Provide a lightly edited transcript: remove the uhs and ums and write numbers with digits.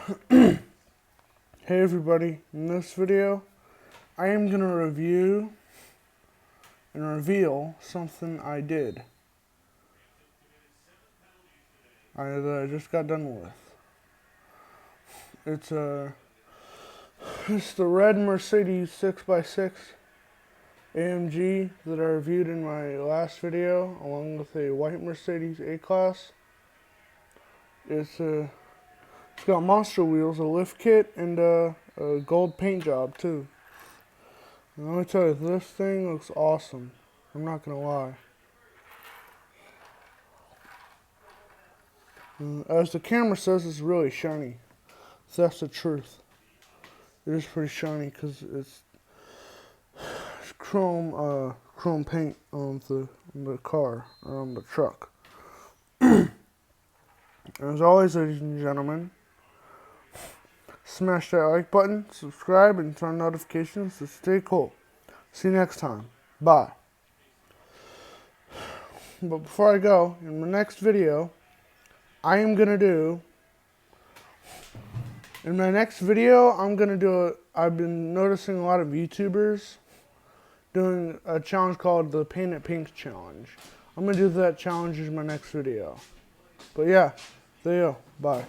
Hey everybody, in this video I am going to review and reveal something I did that I just got done with. It's the red Mercedes 6x6 AMG that I reviewed in my last video, along with a white Mercedes A-Class. It's got monster wheels, a lift kit, and a gold paint job too. And let me tell you, this thing looks awesome. I'm not gonna lie. As the camera says, it's really shiny. So that's the truth. It is pretty shiny because it's chrome paint on the car, or on the truck. As always, ladies and gentlemen, smash that like button, subscribe, and turn on notifications to stay cool. See you next time. Bye. But before I go, in my next video, I've been noticing a lot of YouTubers doing a challenge called the Paint It Pink Challenge. I'm going to do that challenge in my next video. But yeah, there you go. Bye.